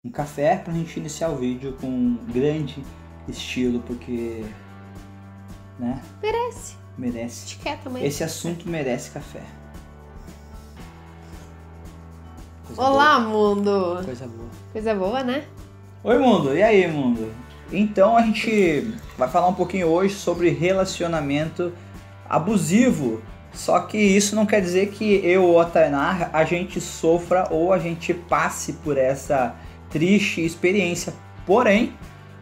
um café pra gente iniciar o vídeo com um grande estilo, porque, né? Merece. Etiqueta, mãe. Esse assunto merece café. Coisa Olá, boa. mundo! Coisa boa. Coisa boa, né? Oi, mundo! E aí, mundo? Então a gente vai falar um pouquinho hoje sobre relacionamento abusivo. Só que isso não quer dizer que eu ou a Tainá a gente sofra ou a gente passe por essa triste experiência. Porém,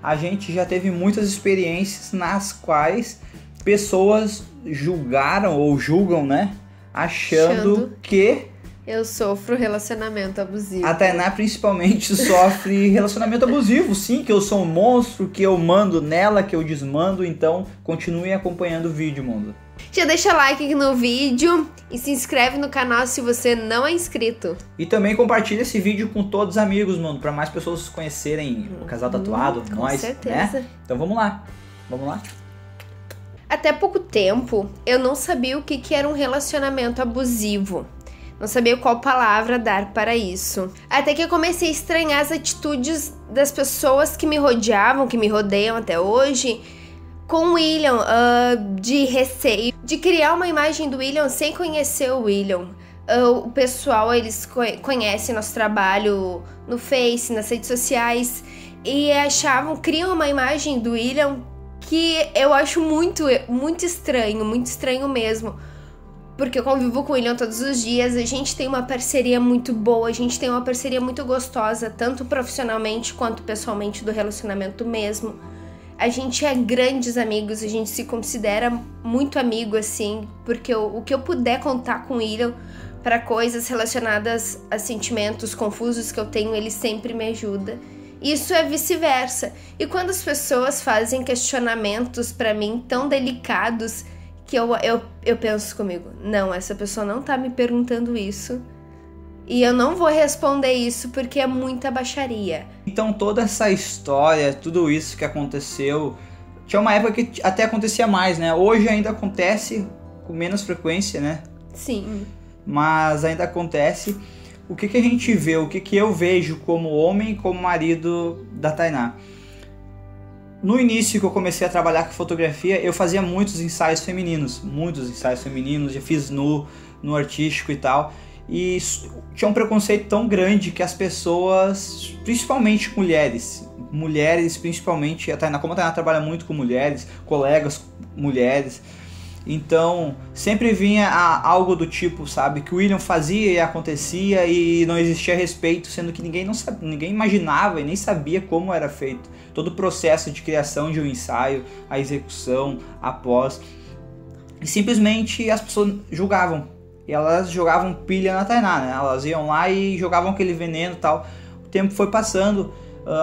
a gente já teve muitas experiências nas quais pessoas julgaram ou julgam, né? Achando que eu sofro relacionamento abusivo. a Tainá principalmente sofre relacionamento abusivo, sim, que eu sou um monstro, que eu mando nela, que eu desmando. Então continue acompanhando o vídeo, mundo. Já deixa like aqui no vídeo e se inscreve no canal se você não é inscrito. E também compartilha esse vídeo com todos os amigos, mundo, para mais pessoas conhecerem o Casal Tatuado, nós, com certeza. né? Então vamos lá. Até pouco tempo, eu não sabia o que era um relacionamento abusivo. Não sabia qual palavra dar para isso. Até que eu comecei a estranhar as atitudes das pessoas que me rodeavam, que me rodeiam até hoje, com o William, de receio, de criar uma imagem do William sem conhecer o William. O pessoal, eles conhecem nosso trabalho no Face, nas redes sociais, e criam uma imagem do William que eu acho muito estranho mesmo. Porque eu convivo com o William todos os dias, a gente tem uma parceria muito boa, a gente tem uma parceria muito gostosa, tanto profissionalmente quanto pessoalmente do relacionamento mesmo. A gente é grandes amigos, a gente se considera muito amigo, assim, porque o que eu puder contar com o William para coisas relacionadas a sentimentos confusos que eu tenho, ele sempre me ajuda. Isso é vice-versa. E quando as pessoas fazem questionamentos para mim tão delicados, que eu penso comigo, não, essa pessoa não tá me perguntando isso e eu não vou responder isso porque é muita baixaria. Então toda essa história, tudo isso que aconteceu, tinha uma época que até acontecia mais, né? Hoje ainda acontece com menos frequência, né? Sim. Mas ainda acontece. O que a gente vê, o que eu vejo como homem e como marido da Tainá? No início que eu comecei a trabalhar com fotografia, eu fazia muitos ensaios femininos, já fiz no artístico e tal, e tinha um preconceito tão grande que as pessoas, principalmente mulheres principalmente, como a Tainá trabalha muito com mulheres, colegas mulheres, então sempre vinha algo do tipo, sabe, que o William fazia e acontecia e não existia respeito, sendo que ninguém imaginava e nem sabia como era feito todo o processo de criação de um ensaio, a execução, após. E simplesmente as pessoas julgavam. E elas jogavam pilha na Tainá, né? Elas iam lá e jogavam aquele veneno e tal. O tempo foi passando.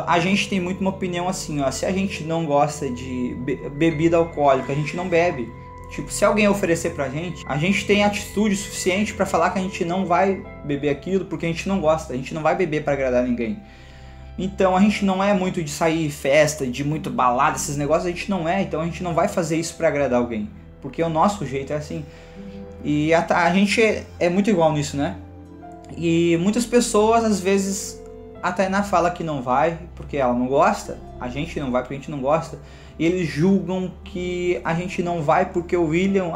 A gente tem muito uma opinião assim, ó. Se a gente não gosta de bebida alcoólica, a gente não bebe. Tipo, se alguém oferecer pra gente, a gente tem atitude suficiente pra falar que a gente não vai beber aquilo porque a gente não gosta. A gente não vai beber pra agradar ninguém. Então a gente não é muito de sair festa, de muito balada, esses negócios a gente não é. Então a gente não vai fazer isso pra agradar alguém, porque o nosso jeito é assim. E a gente é muito igual nisso, né? E muitas pessoas, às vezes, a Tainá fala que não vai porque ela não gosta, a gente não vai porque a gente não gosta. E eles julgam que a gente não vai porque o William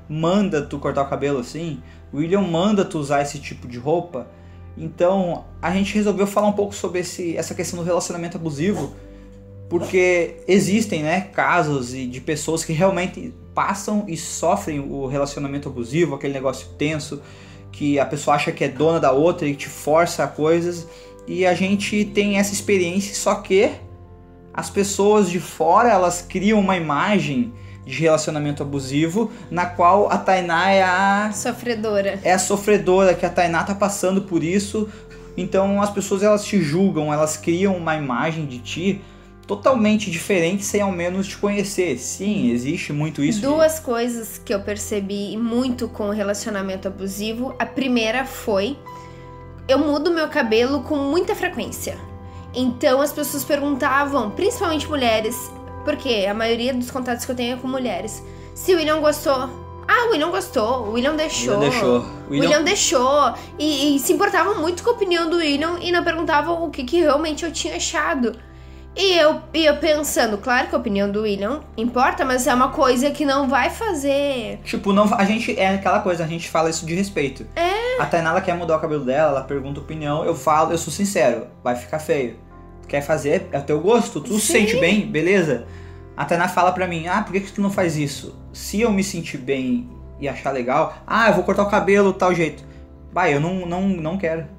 manda tu cortar o cabelo assim, o William manda tu usar esse tipo de roupa. Então a gente resolveu falar um pouco sobre essa questão do relacionamento abusivo, porque existem, né, casos de pessoas que realmente passam e sofrem o relacionamento abusivo, aquele negócio tenso, que a pessoa acha que é dona da outra e te força a coisas, e a gente tem essa experiência, só que as pessoas de fora, elas criam uma imagem de relacionamento abusivo, na qual a Tainá é a sofredora, que a Tainá tá passando por isso. Então as pessoas, elas te julgam, elas criam uma imagem de ti totalmente diferente sem ao menos te conhecer. Sim, existe muito isso. Duas coisas que eu percebi muito com o relacionamento abusivo. A primeira foi, eu mudo meu cabelo com muita frequência. Então as pessoas perguntavam, principalmente mulheres, porque a maioria dos contatos que eu tenho é com mulheres, se o William gostou. Ah, o William gostou, o William deixou. O William deixou. E se importava muito com a opinião do William e não perguntavam o que realmente eu tinha achado. E eu pensando, claro que a opinião do William importa, mas é uma coisa que não vai fazer... Tipo, não, a gente, é aquela coisa, a gente fala isso de respeito. A Tainá, ela quer mudar o cabelo dela, ela pergunta opinião, eu falo, eu sou sincero, vai ficar feio. Tu quer fazer, é o teu gosto, tu se sente bem, beleza? A Tainá fala pra mim, por que tu não faz isso? Se eu me sentir bem e achar legal, eu vou cortar o cabelo tal jeito. Eu não quero.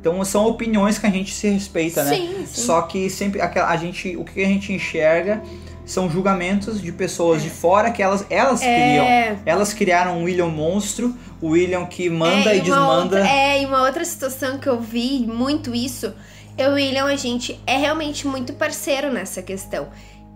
Então são opiniões que a gente se respeita, né? Sim. Só que sempre o que a gente enxerga são julgamentos de pessoas de fora que elas criam. Elas criaram um William monstro, o William que manda e desmanda. E uma outra situação que eu vi muito isso, eu e o William, a gente é realmente muito parceiro nessa questão.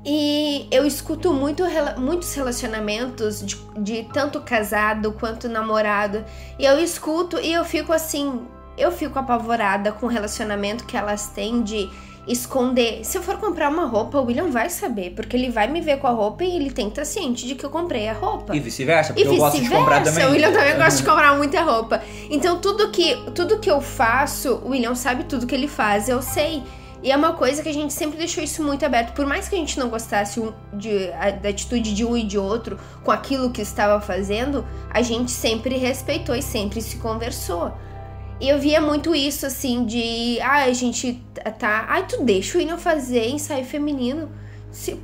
E eu escuto muitos relacionamentos de tanto casado quanto namorado. E eu escuto e eu fico assim... Eu fico apavorada com o relacionamento que elas têm de esconder. Se eu for comprar uma roupa, o William vai saber, porque ele vai me ver com a roupa e ele tem que estar ciente de que eu comprei a roupa. E vice-versa, porque eu gosto de comprar também. O William também gosta de comprar muita roupa. Então tudo que eu faço, o William sabe tudo que ele faz, eu sei. E é uma coisa que a gente sempre deixou isso muito aberto. Por mais que a gente não gostasse da atitude de um e de outro com aquilo que estava fazendo, a gente sempre respeitou e sempre se conversou. E eu via muito isso, assim, de... a gente tá... tu deixa o William fazer ensaio feminino.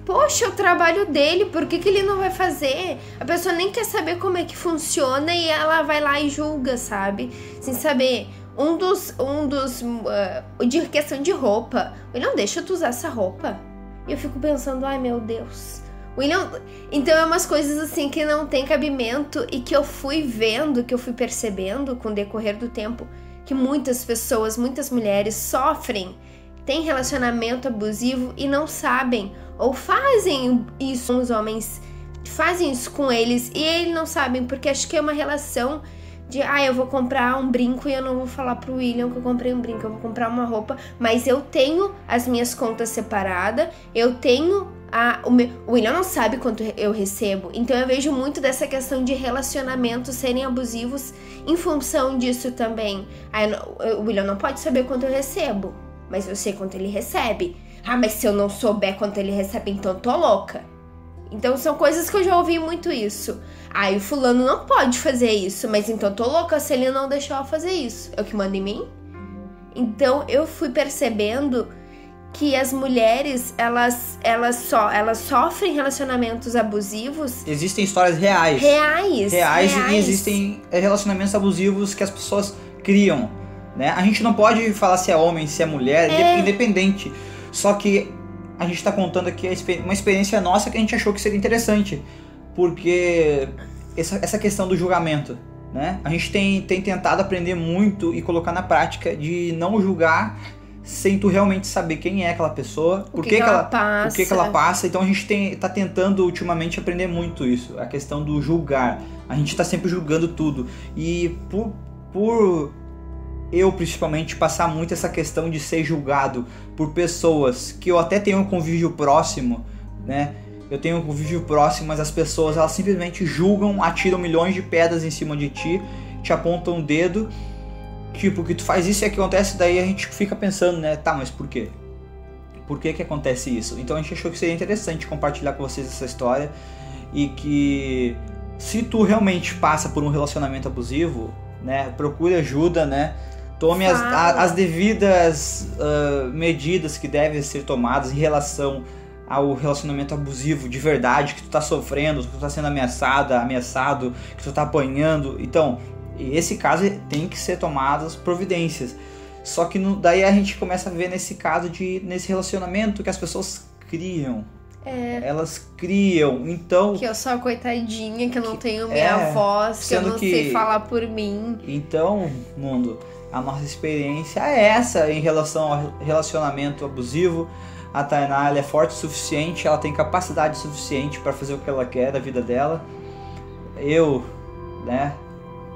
Poxa, é o trabalho dele, por que ele não vai fazer? A pessoa nem quer saber como é que funciona e ela vai lá e julga, sabe? Sem saber... de questão de roupa. William, deixa tu usar essa roupa. E eu fico pensando, meu Deus... William... Então é umas coisas assim que não tem cabimento e que eu fui vendo, que eu fui percebendo com o decorrer do tempo, que muitas pessoas, muitas mulheres sofrem, têm relacionamento abusivo e não sabem, ou fazem isso com os homens, fazem isso com eles e eles não sabem, porque acho que é uma relação de, eu vou comprar um brinco e eu não vou falar pro William que eu comprei um brinco, eu vou comprar uma roupa, mas eu tenho as minhas contas separadas, eu tenho o William não sabe quanto eu recebo. Então eu vejo muito dessa questão de relacionamentos serem abusivos em função disso também. O William não pode saber quanto eu recebo, mas eu sei quanto ele recebe. Mas se eu não souber quanto ele recebe, então tô louca. Então são coisas que eu já ouvi muito isso. O fulano não pode fazer isso, mas então tô louca se ele não deixar eu fazer isso. É o que manda em mim? Então eu fui percebendo que as mulheres, elas sofrem relacionamentos abusivos. Existem histórias reais. Reais. E existem relacionamentos abusivos que as pessoas criam, né? A gente não pode falar se é homem, se é mulher, independente. Só que a gente tá contando aqui uma experiência nossa que a gente achou que seria interessante. Porque essa questão do julgamento, né? A gente tem tentado aprender muito e colocar na prática de não julgar sem tu realmente saber quem é aquela pessoa, por que ela passa. Então a gente tá tentando ultimamente aprender muito isso, a questão do julgar. A gente tá sempre julgando tudo. E por eu principalmente passar muito essa questão de ser julgado por pessoas que eu até tenho um convívio próximo, né? Eu tenho um convívio próximo, mas as pessoas elas simplesmente julgam, atiram milhões de pedras em cima de ti, te apontam o dedo. Tipo, que tu faz isso e acontece, daí a gente fica pensando, né? Mas por quê? Por que acontece isso? Então a gente achou que seria interessante compartilhar com vocês essa história. E que se tu realmente passa por um relacionamento abusivo, né? Procure ajuda, né? Tome as devidas medidas que devem ser tomadas em relação ao relacionamento abusivo de verdade, que tu tá sofrendo, que tu tá sendo ameaçado, que tu tá apanhando. Então... E esse caso tem que ser tomadas providências. Só que daí a gente começa a ver nesse caso nesse relacionamento que as pessoas criam. Elas criam, então... Que eu sou a coitadinha, que eu não tenho minha voz, que eu não sei falar por mim. Então, mundo, a nossa experiência é essa em relação ao relacionamento abusivo. A Tainá, ela é forte o suficiente, ela tem capacidade suficiente para fazer o que ela quer da vida dela. Eu, né...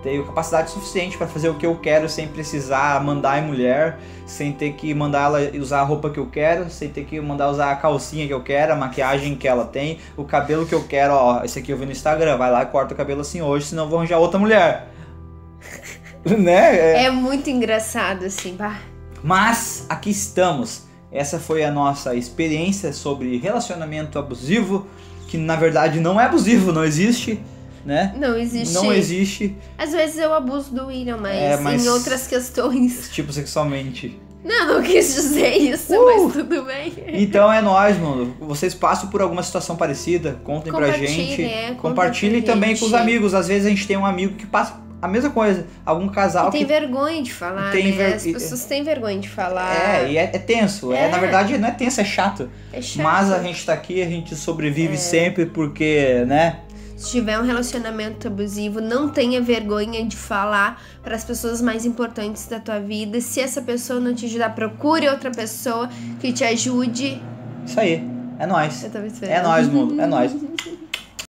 Tenho capacidade suficiente para fazer o que eu quero sem precisar mandar em mulher, sem ter que mandar ela usar a roupa que eu quero, sem ter que mandar usar a calcinha que eu quero, a maquiagem que ela tem, o cabelo que eu quero. Ó, esse aqui eu vi no Instagram, vai lá e corta o cabelo assim hoje, senão eu vou arranjar outra mulher. Né? É muito engraçado, assim, bah. Mas aqui estamos. Essa foi a nossa experiência sobre relacionamento abusivo, que na verdade não é abusivo, não existe. Né? Não existe. Não existe. Às vezes eu abuso do William, mas em outras questões. Tipo sexualmente. Não quis dizer isso, mas tudo bem. Então é nóis, mano. Vocês passam por alguma situação parecida, contem pra gente. Compartilhem também com os amigos. Às vezes a gente tem um amigo que passa a mesma coisa. Algum casal que tem vergonha de falar, né? As pessoas têm vergonha de falar. E é tenso. Na verdade, não é tenso, é chato. É chato. Mas a gente tá aqui, a gente sobrevive sempre porque, né? Se tiver um relacionamento abusivo, não tenha vergonha de falar para as pessoas mais importantes da tua vida. Se essa pessoa não te ajudar, procure outra pessoa que te ajude. Isso aí. É nóis. Eu tava esperando. É nóis, mundo. É nóis.